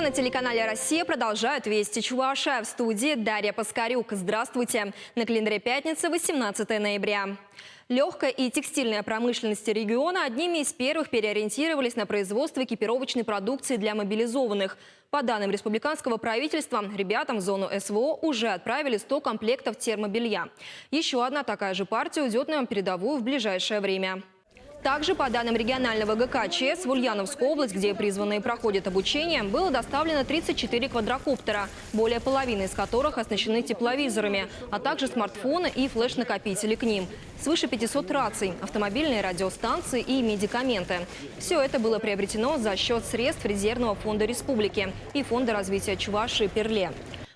На телеканале «Россия» продолжают «Вести Чувашия». В студии Дарья Паскарюк. Здравствуйте. На календаре пятница, 18 ноября. Легкая и текстильная промышленности региона одними из первых переориентировались на производство экипировочной продукции для мобилизованных. По данным республиканского правительства, ребятам в зону СВО уже отправили 100 комплектов термобелья. Еще одна такая же партия уйдет на передовую в ближайшее время. Также, по данным регионального ГК ЧС, в Ульяновскую область, где призванные проходят обучение, было доставлено 34 квадрокоптера, более половины из которых оснащены тепловизорами, а также смартфоны и флеш-накопители к ним. Свыше 500 раций, автомобильные радиостанции и медикаменты. Все это было приобретено за счет средств резервного фонда республики и фонда развития Чувашии «Перле».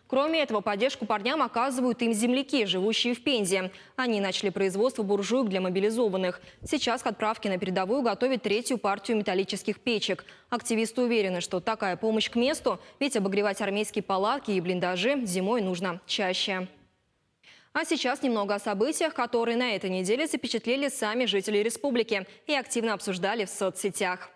Кроме этого, поддержку парням оказывают им земляки, живущие в Пензе. Они начали производство буржуек для мобилизованных. Сейчас к отправке на передовую готовят третью партию металлических печек. Активисты уверены, что такая помощь к месту, ведь обогревать армейские палатки и блиндажи зимой нужно чаще. А сейчас немного о событиях, которые на этой неделе запечатлели сами жители республики и активно обсуждали в соцсетях.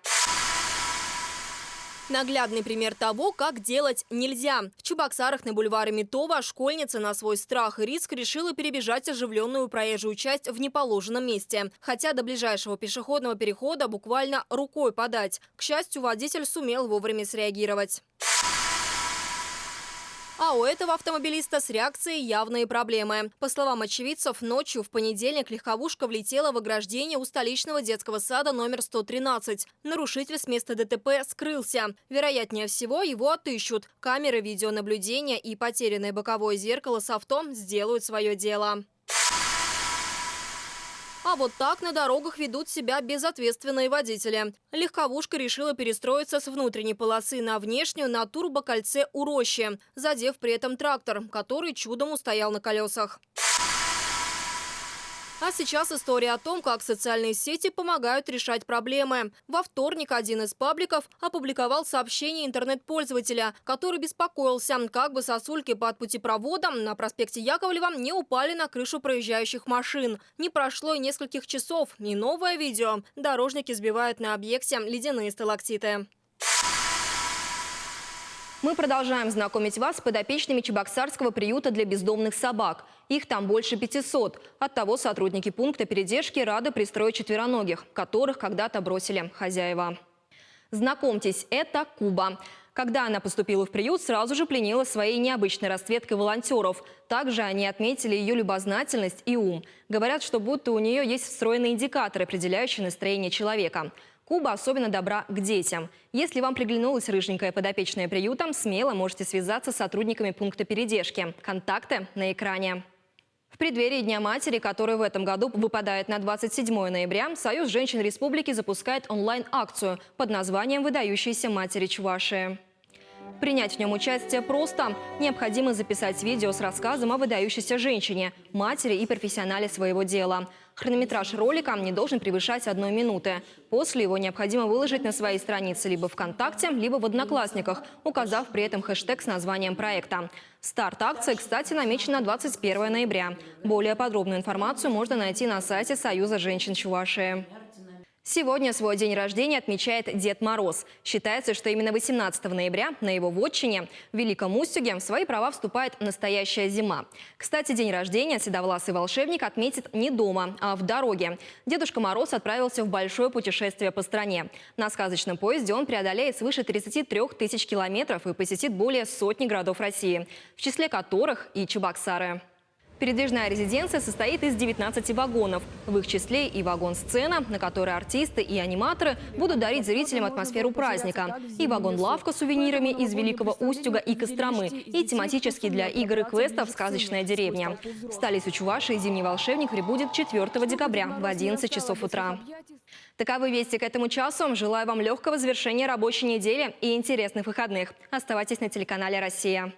Наглядный пример того, как делать нельзя. В Чебоксарах на бульваре Метова школьница на свой страх и риск решила перебежать оживленную проезжую часть в неположенном месте. Хотя до ближайшего пешеходного перехода буквально рукой подать. К счастью, водитель сумел вовремя среагировать. А у этого автомобилиста с реакцией явные проблемы. По словам очевидцев, ночью в понедельник легковушка влетела в ограждение у столичного детского сада номер 113. Нарушитель с места ДТП скрылся. Вероятнее всего, его отыщут. Камеры видеонаблюдения и потерянное боковое зеркало с авто сделают свое дело. А вот так на дорогах ведут себя безответственные водители. Легковушка решила перестроиться с внутренней полосы на внешнюю на турбокольце у рощи, задев при этом трактор, который чудом устоял на колесах. А сейчас история о том, как социальные сети помогают решать проблемы. Во вторник один из пабликов опубликовал сообщение интернет-пользователя, который беспокоился, как бы сосульки под путепроводом на проспекте Яковлева не упали на крышу проезжающих машин. Не прошло и нескольких часов, и новое видео. Дорожники сбивают на объекте ледяные сталактиты. Мы продолжаем знакомить вас с подопечными Чебоксарского приюта для бездомных собак. Их там больше 500. Оттого сотрудники пункта передержки рады пристроить четвероногих, которых когда-то бросили хозяева. Знакомьтесь, это Куба. Когда она поступила в приют, сразу же пленила своей необычной расцветкой волонтеров. Также они отметили ее любознательность и ум. Говорят, что будто у нее есть встроенный индикатор, определяющий настроение человека. Куба особенно добра к детям. Если вам приглянулась рыженькая подопечная приюта, смело можете связаться с сотрудниками пункта передержки. Контакты на экране. В преддверии Дня матери, который в этом году выпадает на 27 ноября, Союз женщин республики запускает онлайн-акцию под названием «Выдающиеся матери Чувашии». Принять в нем участие просто. Необходимо записать видео с рассказом о выдающейся женщине, матери и профессионале своего дела. Хронометраж ролика не должен превышать 1 минуты. После его необходимо выложить на своей странице либо ВКонтакте, либо в Одноклассниках, указав при этом хэштег с названием проекта. Старт акции, кстати, намечен на 21 ноября. Более подробную информацию можно найти на сайте Союза женщин Чувашии. Сегодня свой день рождения отмечает Дед Мороз. Считается, что именно 18 ноября на его вотчине, в Великом Устюге, в свои права вступает настоящая зима. Кстати, день рождения седовласый волшебник отметит не дома, а в дороге. Дедушка Мороз отправился в большое путешествие по стране. На сказочном поезде он преодолеет свыше 33 тысяч километров и посетит более сотни городов России, в числе которых и Чебоксары. Передвижная резиденция состоит из 19 вагонов. В их числе и вагон-сцена, на которой артисты и аниматоры будут дарить зрителям атмосферу праздника. И вагон-лавка с сувенирами из Великого Устюга и Костромы. И тематический для игр и квестов «Сказочная деревня». В столицу Чувашии зимний волшебник прибудет 4 декабря в 11 часов утра. Таковы вести к этому часу. Желаю вам легкого завершения рабочей недели и интересных выходных. Оставайтесь на телеканале «Россия».